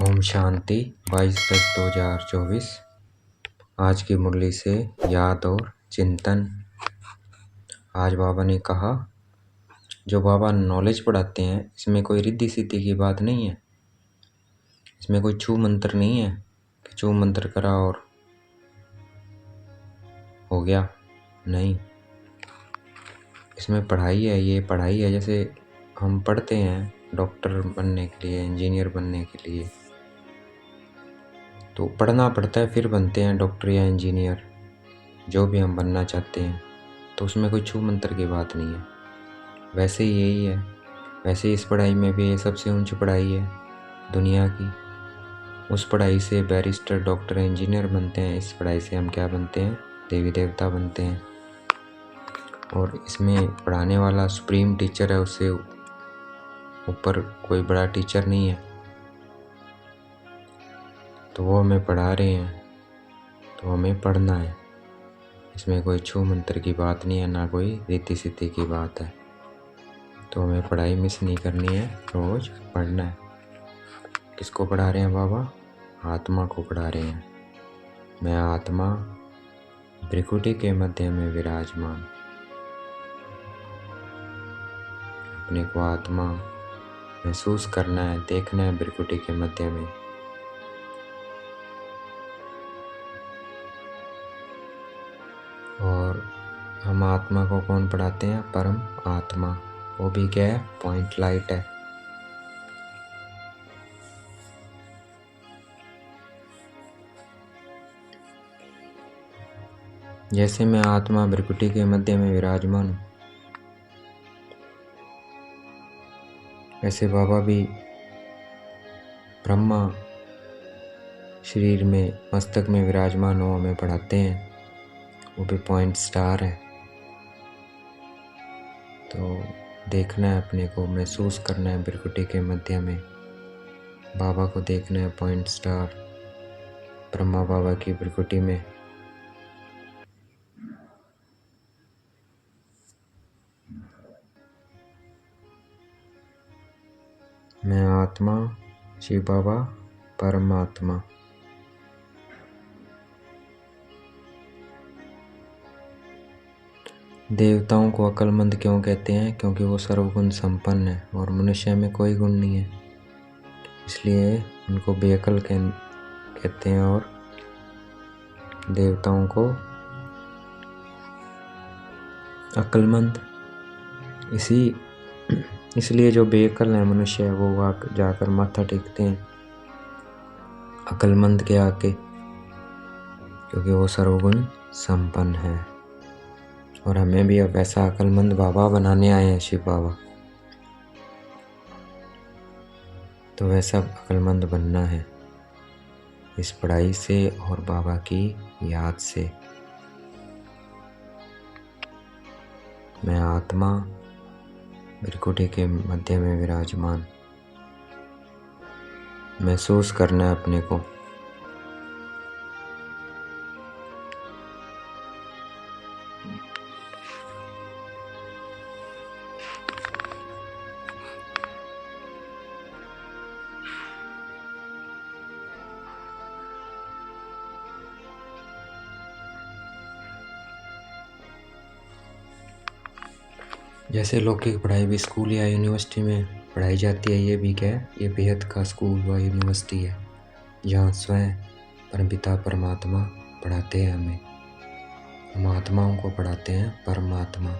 ओम शांति 22/10/2024। आज की मुरली से याद और चिंतन। आज बाबा ने कहा, जो बाबा नॉलेज पढ़ाते हैं इसमें कोई रिद्धि सिद्धि की बात नहीं है। इसमें कोई छू मंत्र नहीं है कि छू मंत्र करा और हो गया, नहीं। इसमें पढ़ाई है, ये पढ़ाई है। जैसे हम पढ़ते हैं डॉक्टर बनने के लिए, इंजीनियर बनने के लिए, तो पढ़ना पड़ता है, फिर बनते हैं डॉक्टर या इंजीनियर, जो भी हम बनना चाहते हैं। तो उसमें कोई छू मंत्र की बात नहीं है। वैसे ही यही है, वैसे ही इस पढ़ाई में भी ये सबसे ऊंची पढ़ाई है दुनिया की। उस पढ़ाई से बैरिस्टर, डॉक्टर, इंजीनियर बनते हैं। इस पढ़ाई से हम क्या बनते हैं? देवी देवता बनते हैं। और इसमें पढ़ाने वाला सुप्रीम टीचर है, उससे ऊपर कोई बड़ा टीचर नहीं है। तो वो हमें पढ़ा रहे हैं, तो हमें पढ़ना है। इसमें कोई छू मंत्र की बात नहीं है, ना कोई रीति सिद्धि की बात है। तो हमें पढ़ाई मिस नहीं करनी है, रोज पढ़ना है। किसको पढ़ा रहे हैं बाबा? आत्मा को पढ़ा रहे हैं। मैं आत्मा भ्रिकुटी के मध्य में विराजमान। अपने को आत्मा महसूस करना है, देखना है भ्रिकुटी के मध्य में। और हम आत्मा को कौन पढ़ाते हैं? परम आत्मा। वो भी क्या है? पॉइंट लाइट है। जैसे मैं आत्मा भ्रिकुटी के मध्य में विराजमान हूँ, वैसे बाबा भी ब्रह्मा शरीर में, मस्तक में विराजमान हो हमें पढ़ाते हैं। वो भी पॉइंट स्टार है। तो देखना है, अपने को महसूस करना है भ्रिकुटी के मध्य में। बाबा को देखना है पॉइंट स्टार ब्रह्मा बाबा की भ्रिकुटी में। मैं आत्मा, शिव बाबा परमात्मा। देवताओं को अक्लमंद क्यों कहते हैं? क्योंकि वो सर्वगुण संपन्न है और मनुष्य में कोई गुण नहीं है, इसलिए उनको बेअक्ल कहते हैं। और देवताओं को अक्लमंद इसलिए जो बेअक्ल है मनुष्य है, वो जाकर माथा टेकते हैं अक्लमंद के आके, क्योंकि वो सर्वगुण संपन्न है। और हमें भी अब वैसा अक्लमंद बाबा बनाने आए हैं, शिव बाबा। तो वैसा अक्लमंद बनना है इस पढ़ाई से और बाबा की याद से। मैं आत्मा भ्रिकुटी के मध्य में विराजमान। महसूस करना है अपने को। जैसे लौकिक पढ़ाई भी स्कूल या यूनिवर्सिटी में पढ़ाई जाती है, ये भी क्या है? ये बेहद का स्कूल व यूनिवर्सिटी है, जहाँ स्वयं परमपिता परमात्मा पढ़ाते हैं हमें। हम आत्माओं को पढ़ाते हैं परमात्मा।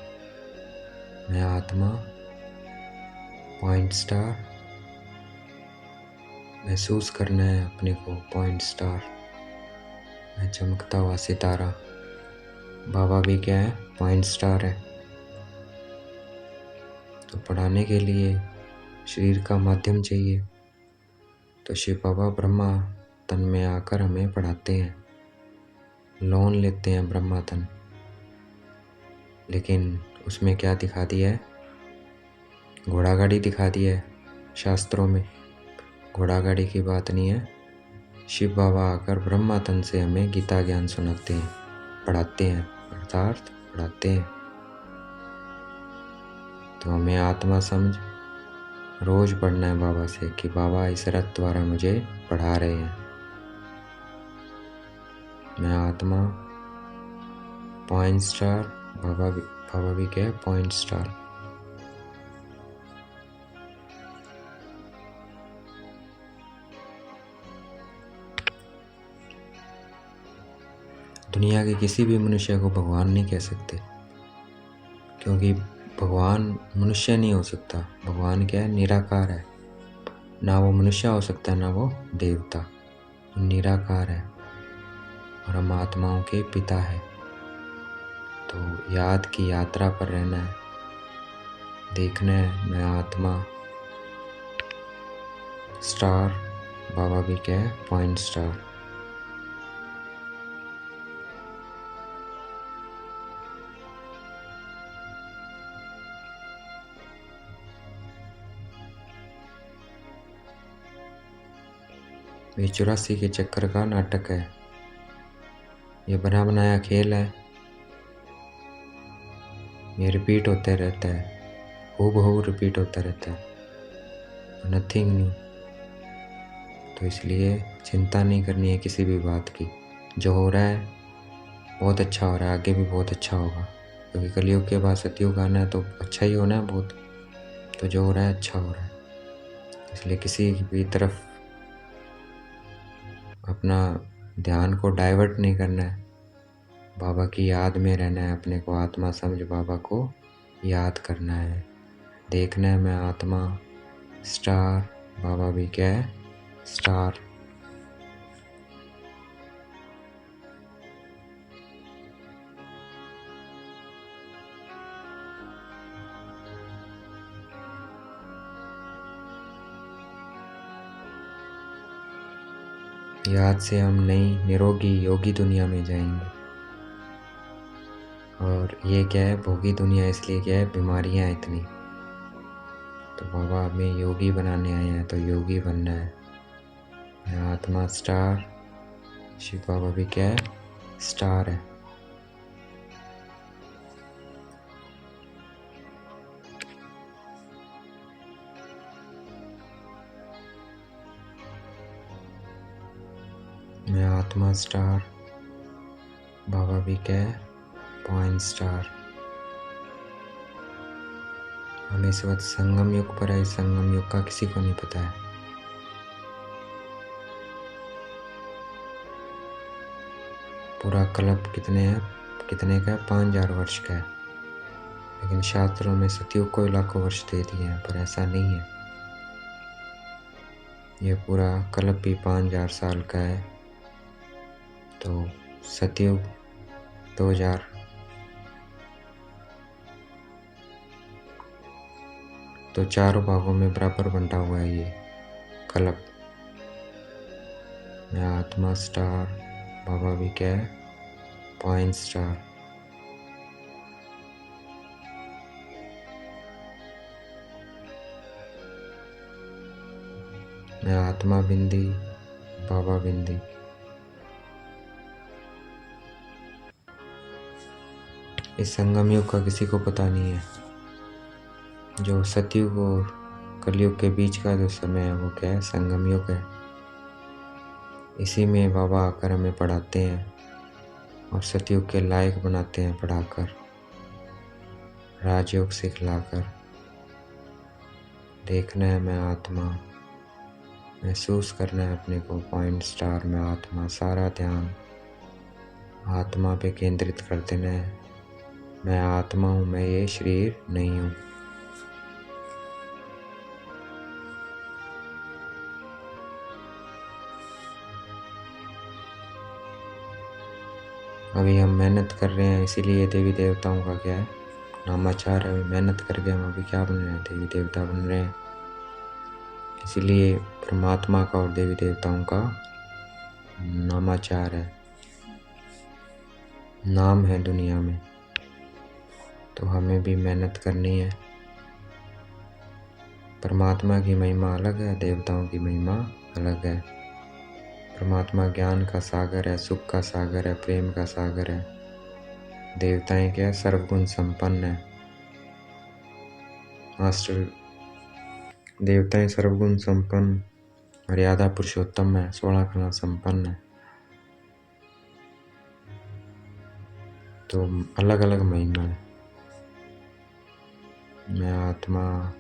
मैं आत्मा पॉइंट स्टार। महसूस करना है अपने को पॉइंट स्टार। मैं चमकता हुआ सितारा। बाबा भी क्या है? पॉइंट स्टार है। तो पढ़ाने के लिए शरीर का माध्यम चाहिए, तो शिव बाबा ब्रह्मा तन में आकर हमें पढ़ाते हैं। लोन लेते हैं ब्रह्मा तन, लेकिन उसमें क्या दिखा दिया है? घोड़ा गाड़ी दिखा दिया है शास्त्रों में। घोड़ा गाड़ी की बात नहीं है। शिव बाबा आकर ब्रह्मा तन से हमें गीता ज्ञान सुनाते हैं, पढ़ाते हैं, अर्थात पढ़ाते हैं। तो हमें आत्मा समझ रोज़ पढ़ना है बाबा से कि बाबा इस रथ द्वारा मुझे पढ़ा रहे हैं। मैं आत्मा पॉइंट स्टार, बाबा भी क्या है, पॉइंट स्टार। दुनिया के किसी भी मनुष्य को भगवान नहीं कह सकते, क्योंकि भगवान मनुष्य नहीं हो सकता। भगवान क्या है, निराकार है। ना वो मनुष्य हो सकता है, ना वो देवता, वो निराकार है और हम आत्माओं के पिता है। तो याद की यात्रा पर रहना है, देखना है मैं आत्मा स्टार, बाबा भी क्या है, पॉइंट स्टार। ये 84 के चक्कर का नाटक है, ये बना बनाया खेल है, ये रिपीट होते रहता है, हूबहू रिपीट होता रहता है, नथिंग न्यू। तो इसलिए चिंता नहीं करनी है किसी भी बात की। जो हो रहा है बहुत अच्छा हो रहा है, आगे भी बहुत अच्छा होगा, क्योंकि कलयुग के बाद सतयुग आना है तो अच्छा ही होना है बहुत। तो जो हो रहा है अच्छा हो रहा है, इसलिए किसी भी तरफ अपना ध्यान को डाइवर्ट नहीं करना है। बाबा की याद में रहना है, अपने को आत्मा समझ बाबा को याद करना है। देखना है मैं आत्मा स्टार, बाबा भी क्या है, स्टार। याद से हम नई निरोगी योगी दुनिया में जाएंगे। और ये क्या है, भोगी दुनिया, इसलिए क्या है, बीमारियां इतनी। तो बाबा हमें योगी बनाने आए हैं, तो योगी बनना है। मैं आत्मा स्टार, शिव बाबा भी क्या है, स्टार है। मैं आत्मा स्टार, बाबा भी क्या है, पॉइंट स्टार। हम इस वक्त संगम युग पर है, संगम युग का किसी को नहीं पता है। पूरा कल्प कितने का है, 5000 वर्ष का है, लेकिन शास्त्रों में सतयुग को लाखों वर्ष दे दिए हैं, पर ऐसा नहीं है। ये पूरा कल्प भी 5000 साल का है। तो सतयुग 2000, तो चारों भागों में बराबर बंटा हुआ है ये कल्प। मैं आत्मा स्टार, बाबा भी क्या है, पॉइंट स्टार। मैं आत्मा बिंदी, बाबा बिंदी। इस संगम युग का किसी को पता नहीं है। जो सतयुग और कलयुग के बीच का जो समय है वो क्या है, संगम युग है। इसी में बाबा आकर हमें पढ़ाते हैं और सतयुग के लायक बनाते हैं, पढ़ाकर, राजयोग सिखलाकर। देखना है मैं आत्मा, महसूस करना है अपने को पॉइंट स्टार में आत्मा। सारा ध्यान आत्मा पे केंद्रित कर देना है। मैं आत्मा हूँ, मैं ये शरीर नहीं हूँ। अभी हम मेहनत कर रहे हैं, इसीलिए देवी देवताओं का क्या है, नामाचार है। मेहनत करके हम अभी क्या बन रहे हैं, देवी देवता बन रहे हैं। इसीलिए परमात्मा का और देवी देवताओं का नामाचार है, नाम है दुनिया में। तो हमें भी मेहनत करनी है। परमात्मा की महिमा अलग है, देवताओं की महिमा अलग है। परमात्मा ज्ञान का सागर है, सुख का सागर है, प्रेम का सागर है। देवताएं क्या है, सर्वगुण संपन्न है। मास्टर देवताएं सर्वगुण संपन्न, मर्यादा पुरुषोत्तम है, 16 कला संपन्न है। तो अलग अलग महिमा है। मैं आत्मा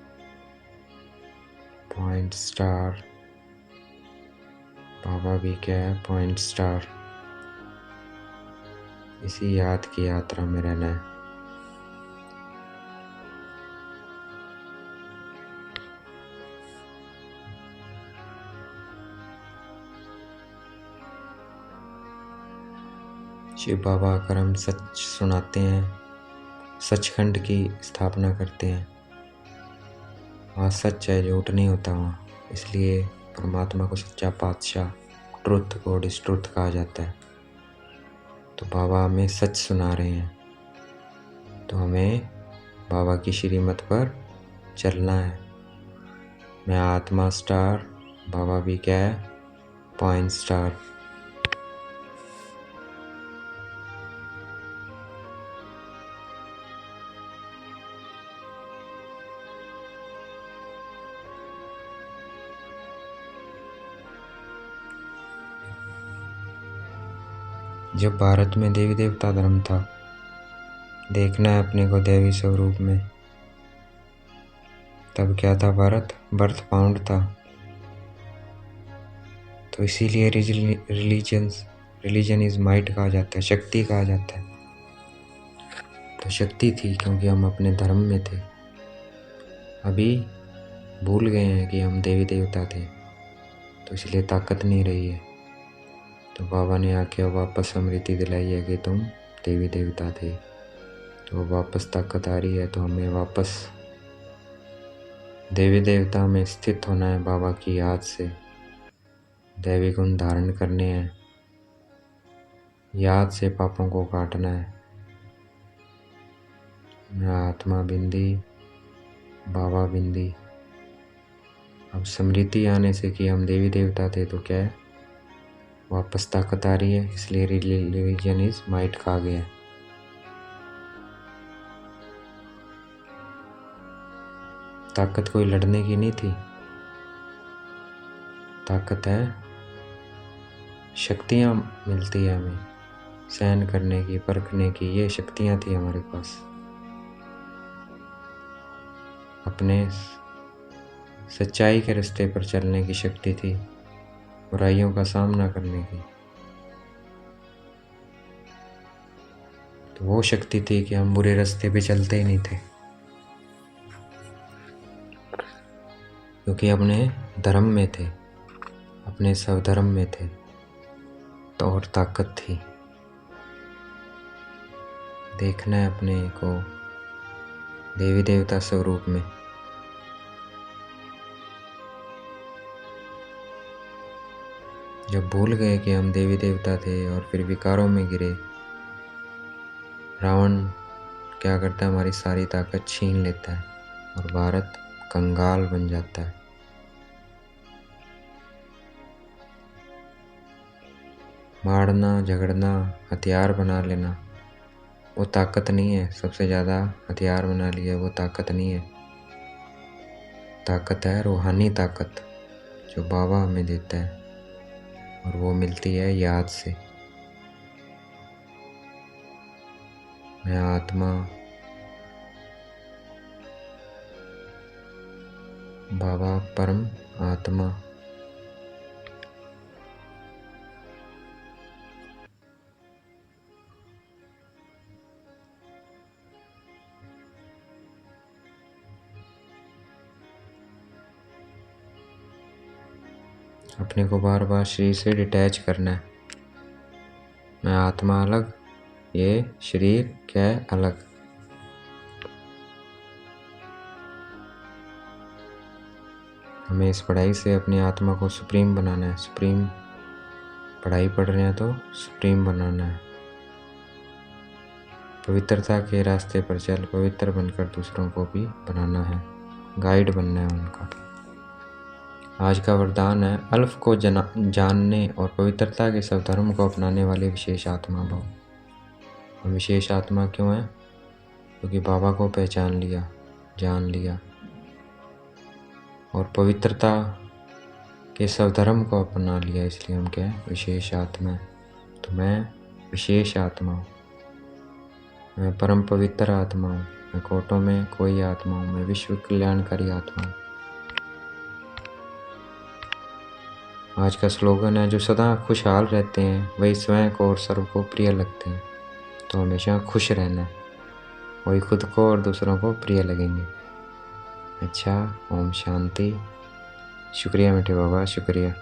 पॉइंट स्टार, बाबा भी क्या है पॉइंट स्टार। इसी याद की यात्रा में रहना है। शिव बाबा आकर हम सच सुनाते हैं, सचखंड की स्थापना करते हैं। वहाँ सच है, झूठ नहीं होता वहाँ। इसलिए परमात्मा को सच्चा पातशाह, ट्रुथ गॉड इज ट्रुथ कहा जाता है। तो बाबा हमें सच सुना रहे हैं, तो हमें बाबा की श्रीमत पर चलना है। मैं आत्मा स्टार, बाबा भी क्या है पॉइंट स्टार। जब भारत में देवी देवता धर्म था, देखना है अपने को देवी स्वरूप में, तब क्या था भारत, बर्थ पाउंड था। तो इसीलिए रिलीजन इज माइट कहा जाता है, शक्ति कहा जाता है। तो शक्ति थी क्योंकि हम अपने धर्म में थे। अभी भूल गए हैं कि हम देवी देवता थे, तो इसलिए ताकत नहीं रही है। तो बाबा ने आके वापस स्मृति दिलाई है कि तुम देवी देवता थे, तो वापस ताकत आ रही है। तो हमें वापस देवी देवता में स्थित होना है, बाबा की याद से दैवी गुण धारण करने हैं, याद से पापों को काटना है। मैं आत्मा बिंदी, बाबा बिंदी। अब स्मृति आने से कि हम देवी देवता थे, तो क्या है वापस ताकत आ रही है। इसलिए रिलीजन इज माइट कहा गया। ताकत कोई लड़ने की नहीं थी, ताकत है शक्तियाँ मिलती है हमें सहन करने की, परखने की। ये शक्तियाँ थी हमारे पास, अपने सच्चाई के रास्ते पर चलने की शक्ति थी, बुराइयों का सामना करने की। तो वो शक्ति थी कि हम बुरे रास्ते पे चलते ही नहीं थे, क्योंकि अपने धर्म में थे, अपने स्वधर्म में थे। तो और ताकत थी। देखना है अपने को देवी देवता स्वरूप में। जब भूल गए कि हम देवी देवता थे और फिर विकारों में गिरे, रावण क्या करता है, हमारी सारी ताकत छीन लेता है और भारत कंगाल बन जाता है। मारना, झगड़ना, हथियार बना लेना वो ताकत नहीं है। सबसे ज़्यादा हथियार बना लिया वो ताकत नहीं है। ताकत है रूहानी ताकत, जो बाबा हमें देता है, और वो मिलती है याद से। मैं आत्मा, बाबा परम आत्मा। अपने को बार बार शरीर से डिटैच करना है। मैं आत्मा अलग, ये शरीर क्या है अलग। हमें इस पढ़ाई से अपनी आत्मा को सुप्रीम बनाना है। सुप्रीम पढ़ाई पढ़ रहे हैं तो सुप्रीम बनाना है। पवित्रता के रास्ते पर चल, पवित्र बनकर दूसरों को भी बनाना है, गाइड बनना है उनका। आज का वरदान है अल्फ को जानने और पवित्रता के सब धर्म को अपनाने वाले विशेष आत्मा भाव। हम विशेष आत्मा क्यों है? क्योंकि बाबा को पहचान लिया, जान लिया। और पवित्रता के स्वधर्म को अपना लिया, इसलिए हम क्या है, विशेष आत्मा है। तो मैं विशेष आत्मा हूँ, मैं परम पवित्र आत्मा हूँ, मैं कोटों में कोई आत्मा हूँ, मैं विश्व कल्याणकारी आत्मा हूँ। आज का स्लोगन है, जो सदा खुशहाल रहते हैं वही स्वयं को और सर्व को प्रिय लगते हैं। तो हमेशा खुश रहना है, वही खुद को और दूसरों को प्रिय लगेंगे। अच्छा, ओम शांति। शुक्रिया मीठे बाबा, शुक्रिया।